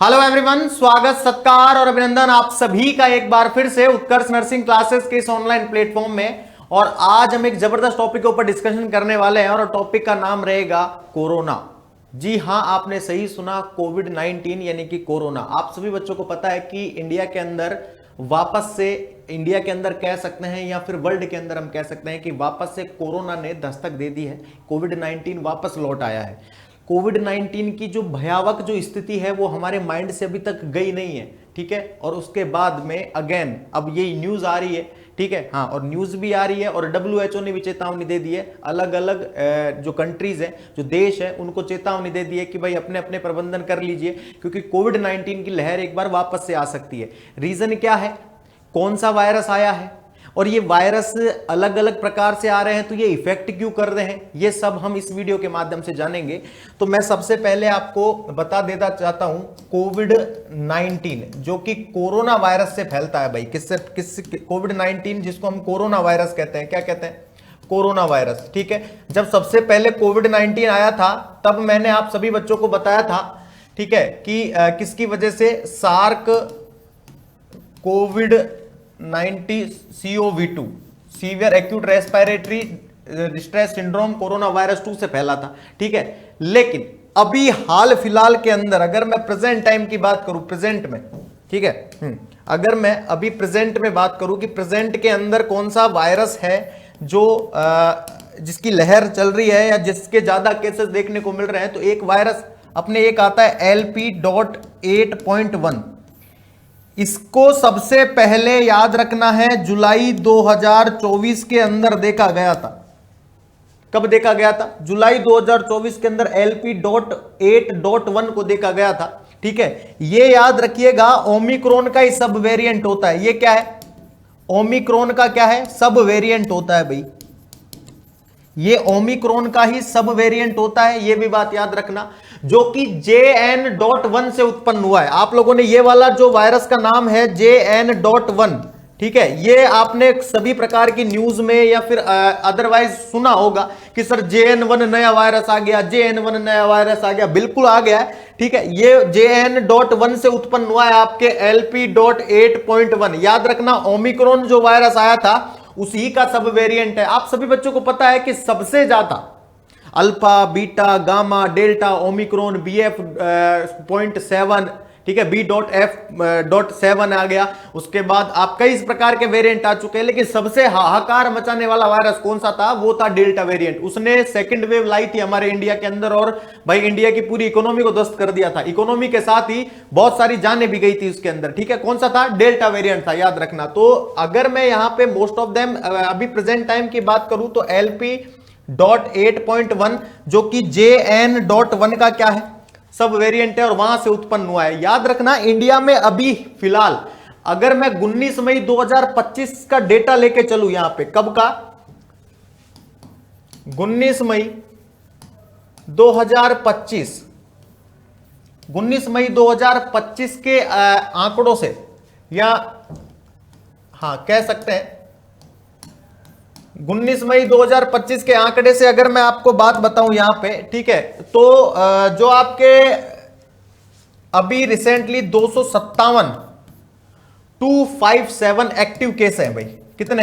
Hello everyone, स्वागत सत्कार और अभिनंदन आप सभी का एक बार फिर से उत्कर्ष नर्सिंग क्लासेस के इस ऑनलाइन प्लेटफॉर्म में। और आज हम एक जबरदस्त टॉपिक के ऊपर डिस्कशन करने वाले हैं और टॉपिक का नाम रहेगा कोरोना। जी हां, आपने सही सुना, कोविड-19 यानी कि कोरोना। आप सभी बच्चों को पता है कि इंडिया के अंदर वापस से, इंडिया के अंदर कह सकते हैं या फिर वर्ल्ड के अंदर हम कह सकते हैं कि वापस से कोरोना ने दस्तक दे दी है। कोविड-19 वापस लौट आया है। कोविड-19 की जो भयावह जो स्थिति है वो हमारे माइंड से अभी तक गई नहीं है, ठीक है। और उसके बाद में अगेन अब ये न्यूज आ रही है, ठीक है। हाँ, और न्यूज भी आ रही है और WHO ने भी चेतावनी दे दी है। अलग अलग जो कंट्रीज है, जो देश है, उनको चेतावनी दे दी है कि भाई अपने अपने प्रबंधन कर लीजिए, क्योंकि कोविड-19 की लहर एक बार वापस से आ सकती है। रीजन क्या है, कौन सा वायरस आया है और ये वायरस अलग अलग प्रकार से आ रहे हैं, तो ये इफेक्ट क्यों कर रहे हैं, ये सब हम इस वीडियो के माध्यम से जानेंगे। तो मैं सबसे पहले आपको बता देना चाहता हूं, कोविड-19 जो कि कोरोना वायरस से फैलता है। भाई किससे कोविड-19 जिसको हम कोरोना वायरस कहते हैं, क्या कहते हैं, कोरोना वायरस, ठीक है। जब सबसे पहले कोविड-19 आया था तब मैंने आप सभी बच्चों को बताया था, ठीक है, कि किसकी वजह से, सार्क कोविड-19 COV2 severe acute respiratory distress syndrome corona virus 2 से फैला था, ठीक है। लेकिन अभी हाल फिलहाल के अंदर अगर मैं प्रेजेंट टाइम की बात करूं, प्रेजेंट में, ठीक है, अगर मैं अभी प्रेजेंट में बात करूं कि प्रेजेंट के अंदर कौन सा वायरस है जो जिसकी लहर चल रही है या जिसके ज्यादा केसेस देखने को मिल रहे हैं, तो एक वायरस अपने एक आता है LP.8.1। इसको सबसे पहले याद रखना है जुलाई 2024 के अंदर देखा गया था। कब देखा गया था? जुलाई 2024 के अंदर LP.8.1 को देखा गया था, ठीक है। ये याद रखिएगा, ओमिक्रॉन का ही सब वेरिएंट होता है। ये क्या है? ओमिक्रॉन का क्या है? सब वेरिएंट होता है भाई। ये ओमिक्रॉन का ही सब वेरिएंट होता है, ये भी बात याद रखना, जो कि JN.1 से उत्पन्न हुआ है। आप लोगों ने ये वाला जो वायरस का नाम है JN.1, ठीक है, ये आपने सभी प्रकार की न्यूज में या फिर अदरवाइज सुना होगा कि सर JN.1 नया वायरस आ गया, JN.1 नया वायरस आ गया। बिल्कुल आ गया है, ठीक है। ये JN.1 से उत्पन्न हुआ है आपके LP.8.1। याद रखना, ओमिक्रॉन जो वायरस आया था उसी का सब वेरिएंट है। आप सभी बच्चों को पता है कि सबसे ज्यादा alpha, beta, gamma, delta, Omicron, BF.7, ठीक है, B.F.7 आ गया। उसके बाद आप कई इस प्रकार के वेरिएंट आ चुके हैं, लेकिन सबसे हाहाकार मचाने वाला वायरस कौन सा था? वो था डेल्टा वेरिएंट। उसने सेकंड वेव लाई थी हमारे इंडिया के अंदर और भाई इंडिया की पूरी इकोनॉमी को ध्वस्त कर दिया था। इकोनॉमी के साथ ही बहुत सारी जानें भी गई थी उसके अंदर, ठीक है। कौन सा था? डेल्टा वेरिएंट था, याद रखना। तो अगर मैं यहां पे मोस्ट ऑफ देम अभी प्रेजेंट टाइम की बात करूं तो LP.8.1 जो कि JN.1 का क्या है? सब वेरिएंट है और वहां से उत्पन्न हुआ है। याद रखना, इंडिया में अभी फिलहाल अगर मैं 19 मई 2025 का डेटा लेके चलूं, यहां पे कब का? 19 मई 2025, 19 मई 2025 के आंकड़ों से, या हां कह सकते हैं 19 मई 2025 के आंकड़े से अगर मैं आपको बात बताऊं यहां पे, ठीक है, तो जो आपके अभी रिसेंटली 257 एक्टिव केस है भाई। कितने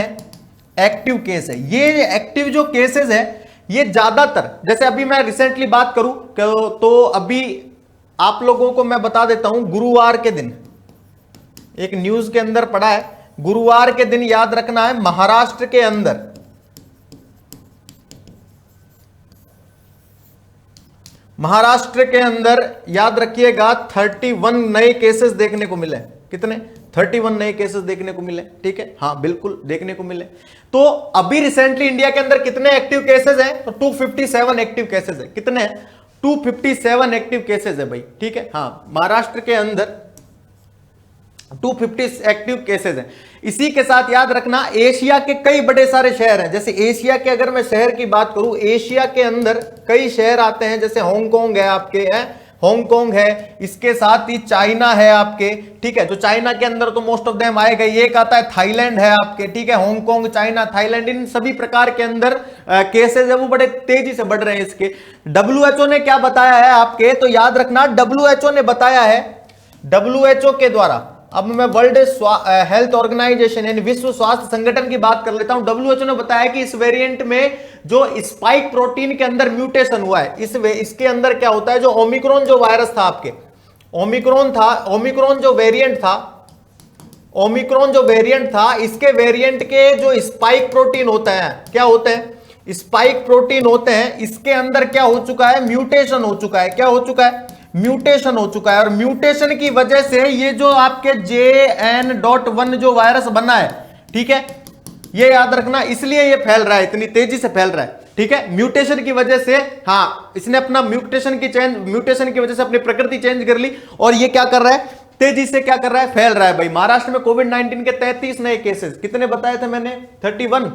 एक्टिव केस है? ये एक्टिव जो केसेस है ये ज्यादातर, जैसे अभी मैं रिसेंटली बात करूं तो अभी आप लोगों को मैं बता देता हूं, गुरुवार के दिन एक न्यूज के अंदर पड़ा है, गुरुवार के दिन याद रखना है, महाराष्ट्र के अंदर याद रखिएगा 31 नए केसेस देखने को मिले। कितने? 31 नए केसेस देखने को मिले, ठीक है। हाँ बिल्कुल देखने को मिले। तो अभी रिसेंटली इंडिया के अंदर कितने एक्टिव केसेस हैं? तो 257 एक्टिव केसेस है। कितने हैं? 257 एक्टिव केसेस है भाई, ठीक है। हाँ, महाराष्ट्र के अंदर 250 एक्टिव केसेस हैं। इसी के साथ याद रखना, एशिया के कई बड़े सारे शहर हैं। जैसे एशिया के अगर मैं शहर की बात करूं, एशिया के अंदर कई शहर आते हैं, जैसे हांगकांग है आपके, हांगकांग है, इसके साथ ही चाइना है आपके, ठीक है। जो चाइना के अंदर तो मोस्ट ऑफ देम आएगा। एक आता है थाईलैंड है आपके, ठीक है। हांगकांग, चाइना, थाईलैंड, इन सभी प्रकार के अंदर केसेस है वो बड़े तेजी से बढ़ रहे हैं इसके। WHO ने क्या बताया है आपके? तो याद रखना, WHO ने बताया है WHO के द्वारा, अब मैं वर्ल्ड हेल्थ ऑर्गेनाइजेशन यानी विश्व स्वास्थ्य संगठन की बात कर लेता हूं। WHO ने बताया कि इस वेरिएंट में जो स्पाइक प्रोटीन के अंदर म्यूटेशन हुआ है, इसके अंदर क्या होता है, जो ओमिक्रॉन जो वायरस था आपके, ओमिक्रॉन जो वेरिएंट था, इसके वेरिएंट के जो स्पाइक प्रोटीन होते हैं, क्या होते हैं, स्पाइक प्रोटीन होते हैं, इसके अंदर क्या हो चुका है, म्यूटेशन हो चुका है। क्या हो चुका है, म्यूटेशन हो चुका है। और म्यूटेशन की वजह से ये जो आपके JN.1 जो वायरस बना है, ठीक है, ये याद रखना, इसलिए ये फैल रहा है, इतनी तेजी से फैल रहा है, ठीक है, म्यूटेशन की वजह से। हाँ, इसने अपना म्यूटेशन की वजह से अपनी प्रकृति चेंज कर ली, और ये क्या कर रहा है, तेजी से क्या कर रहा है, फैल रहा है भाई। महाराष्ट्र में कोविड-19 के 33 नए केसेस, कितने बताए थे मैंने, 31,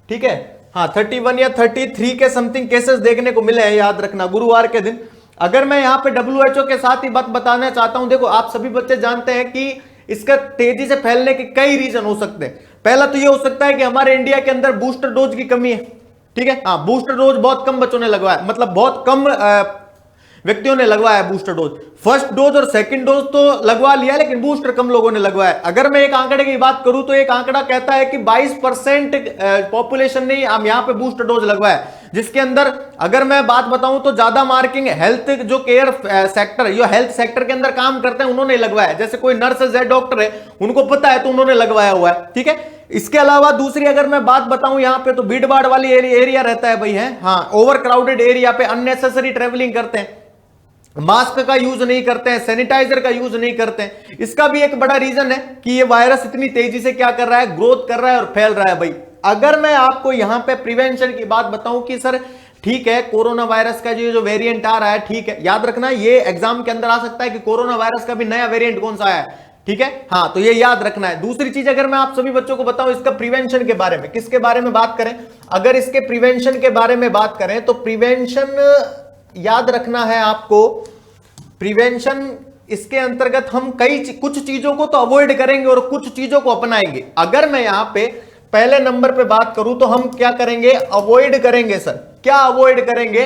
ठीक है, हाँ 31 या 33 के समथिंग केसेस देखने को मिले हैं, याद रखना, गुरुवार के दिन। अगर मैं यहां पे WHO के साथ ही बात बताना चाहता हूं, देखो आप सभी बच्चे जानते हैं कि इसका तेजी से फैलने के कई रीजन हो सकते हैं। पहला तो ये हो सकता है कि हमारे इंडिया के अंदर बूस्टर डोज की कमी है, ठीक है, हाँ बूस्टर डोज बहुत कम बच्चों ने लगवाया, मतलब बहुत कम व्यक्तियों ने लगवाया बूस्टर डोज। फर्स्ट डोज और सेकंड डोज तो लगवा लिया, लेकिन बूस्टर कम लोगों ने लगवाया। अगर मैं एक आंकड़े की बात करूं तो एक आंकड़ा कहता है कि 22% पॉपुलेशन ने हम यहां पे बूस्टर डोज लगवाया, जिसके अंदर अगर मैं बात बताऊं तो ज्यादा मार्किंग हेल्थ जो केयर सेक्टर, जो हेल्थ सेक्टर के अंदर काम करते हैं उन्होंने लगवाया, जैसे कोई नर्सेज है, डॉक्टर है, उनको पता है तो उन्होंने लगवाया हुआ है, ठीक है। इसके अलावा दूसरी अगर मैं बात बताऊं यहां पे, तो भीड़ भाड़ वाली एरिया रहता है भाई, है हाँ, ओवर क्राउडेड एरिया पे अननेसेसरी ट्रेवलिंग करते हैं, मास्क का यूज नहीं करते हैं, सैनिटाइजर का यूज नहीं करते हैं। इसका भी एक बड़ा रीजन है कि ये वायरस इतनी तेजी से क्या कर रहा है, ग्रोथ कर रहा है और फैल रहा है भाई। अगर मैं आपको यहां पे प्रिवेंशन की बात बताऊं कि सर ठीक है, कोरोना वायरस का जो वेरिएंट आ रहा है, ठीक है, याद रखना ये एग्जाम के अंदर आ सकता है कि कोरोना वायरस का भी नया वेरिएंट कौन सा है, ठीक है, हाँ, तो ये याद रखना है। दूसरी चीज अगर मैं आप सभी बच्चों को बताऊं इसका प्रिवेंशन के बारे में, किसके बारे में बात करें, अगर इसके प्रिवेंशन के बारे में बात करें तो प्रिवेंशन याद रखना है आपको, प्रिवेंशन इसके अंतर्गत हम कुछ चीजों को तो अवॉइड करेंगे और कुछ चीजों को अपनाएंगे। अगर मैं यहां पे पहले नंबर पे बात करूं तो हम क्या करेंगे, अवॉइड करेंगे। सर क्या अवॉइड करेंगे,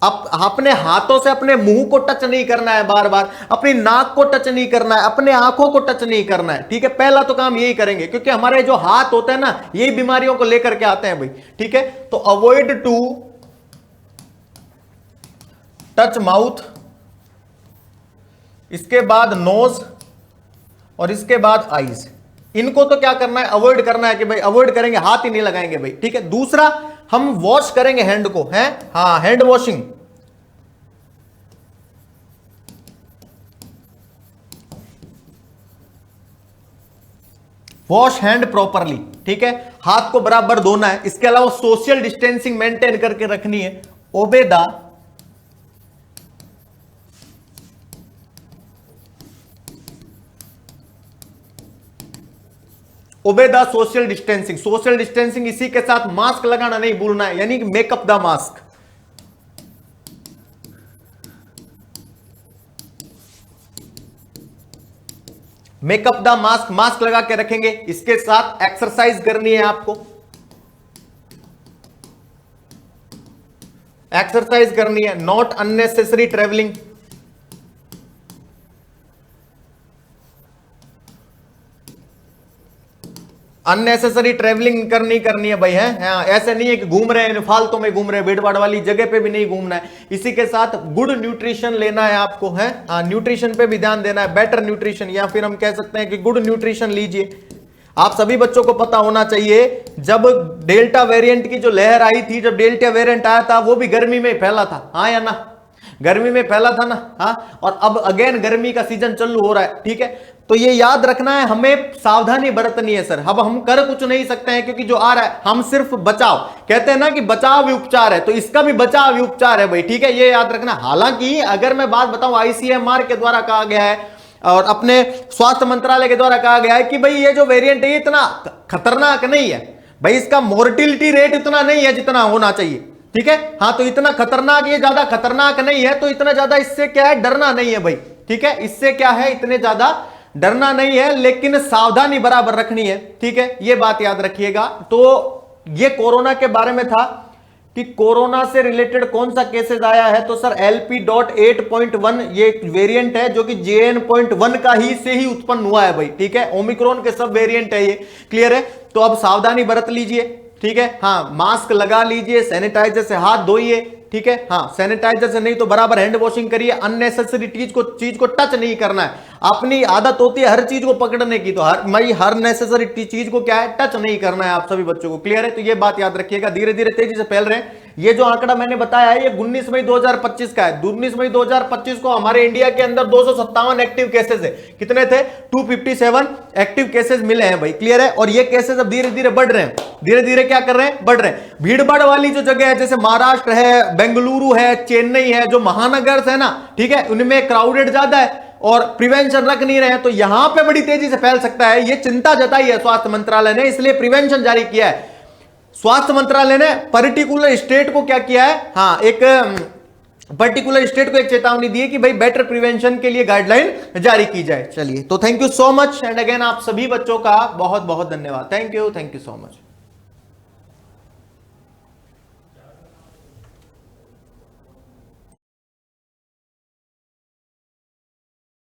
अपने हाथों से अपने मुंह को टच नहीं करना है, बार बार अपनी नाक को टच नहीं करना है, अपने आंखों को टच नहीं करना है, ठीक है, पहला तो काम यही करेंगे, क्योंकि हमारे जो हाथ होते हैं ना, यही बीमारियों को लेकर के आते हैं भाई, ठीक है। तो अवॉइड टू टच माउथ, इसके बाद नोज, और इसके बाद आईज, इनको तो क्या करना है, अवॉइड करना है कि भाई अवॉइड करेंगे, हाथ ही नहीं लगाएंगे भाई, ठीक है। दूसरा हम वॉश करेंगे हैंड को, है हाँ, hand washing, wash hand properly, ठीक है, हाथ को बराबर धोना है। इसके अलावा सोशल डिस्टेंसिंग मेंटेन करके रखनी है। Obey the social distancing, social distancing इसी के साथ मास्क लगाना नहीं भूलना है, यानी कि makeup the mask, makeup the mask, mask लगा के रखेंगे। इसके साथ एक्सरसाइज करनी है आपको, एक्सरसाइज करनी है, not unnecessary travelling, unnecessary travelling करनी है भाई, है हाँ, ऐसे नहीं है कि घूम रहे हैं फालतू में घूम रहे हैं, भीड़ भाड़ वाली जगह पे भी नहीं घूमना है। इसी के साथ गुड न्यूट्रिशन लेना है आपको, है हाँ, न्यूट्रिशन पे भी ध्यान देना है, बेटर न्यूट्रिशन, या फिर हम कह सकते हैं कि गुड न्यूट्रिशन लीजिए। आप सभी बच्चों को पता होना चाहिए, जब डेल्टा वेरिएंट की जो लहर आई थी, जब डेल्टा वेरिएंट आया था वो भी गर्मी में फैला था, हाँ या ना, गर्मी में फैला था ना, हाँ, और अब अगेन गर्मी का सीजन चालू हो रहा है, ठीक है। तो ये याद रखना है, हमें सावधानी बरतनी है सर। अब हम कर कुछ नहीं सकते हैं क्योंकि जो आ रहा है, हम सिर्फ बचाव, कहते हैं ना कि बचाव भी उपचार है, तो इसका भी बचाव भी उपचार है भाई, ठीक है, ये याद रखना। हालांकि अगर मैं बात बताऊं, ICMR के द्वारा कहा गया है और अपने स्वास्थ्य मंत्रालय के द्वारा कहा गया है कि भाई ये जो वेरिएंट है इतना खतरनाक नहीं है भाई, इसका मोर्टिलिटी रेट इतना नहीं है जितना होना चाहिए, ठीक है, हाँ, तो इतना खतरनाक, ये ज्यादा खतरनाक नहीं है, तो इतना ज्यादा इससे क्या है, डरना नहीं है भाई, ठीक है, इससे क्या है, इतने ज्यादा डरना नहीं है, लेकिन सावधानी बराबर रखनी है, ठीक है, ये बात याद रखिएगा। तो ये कोरोना के बारे में था। कि कोरोना से रिलेटेड कौन सा केसेस आया है, तो सर LP.8.1 ये एक वेरिएंट है जो कि JN.1 का ही से ही उत्पन्न हुआ है भाई, ठीक है। ओमिक्रॉन के सब वेरिएंट है ये, क्लियर है। तो अब सावधानी बरत लीजिए, ठीक है। हाँ, मास्क लगा लीजिए, सैनिटाइजर से हाथ धोइए, ठीक है। हाँ, सैनिटाइजर से नहीं तो बराबर हैंड वॉशिंग करिए, अननेसेसरी चीज को टच नहीं करना है। अपनी आदत होती है हर चीज को पकड़ने की, तो हर नेसेसरी चीज को क्या है, टच नहीं करना है आप सभी बच्चों को, क्लियर है। तो ये बात याद रखिएगा, धीरे धीरे तेजी से फैल रहे हैं। ये जो आंकड़ा मैंने बताया है ये 19 मई 2025 का है। 19 मई 2025 को हमारे इंडिया के अंदर 257 एक्टिव केसेस है। कितने थे? 257 एक्टिव केसेस मिले हैं भाई, क्लियर है। और ये केसेस अब धीरे धीरे बढ़ रहे हैं, धीरे धीरे क्या कर रहे हैं, बढ़ रहे हैं। भीड़ भाड़ वाली जो जगह है जैसे महाराष्ट्र है, बेंगलुरु है, चेन्नई है, जो महानगर है ना, ठीक है, उनमें क्राउडेड ज्यादा है और प्रिवेंशन रख नहीं रहे हैं, तो यहां पे बड़ी तेजी से फैल सकता है। ये चिंता जताई है स्वास्थ्य मंत्रालय ने, इसलिए प्रिवेंशन जारी किया है। स्वास्थ्य मंत्रालय ने पर्टिकुलर स्टेट को क्या किया है, हाँ, एक पर्टिकुलर स्टेट को एक चेतावनी दी है कि भाई बेटर प्रिवेंशन के लिए गाइडलाइन जारी की जाए। चलिए, तो thank you so much and again आप सभी बच्चों का बहुत बहुत धन्यवाद। Thank you so much.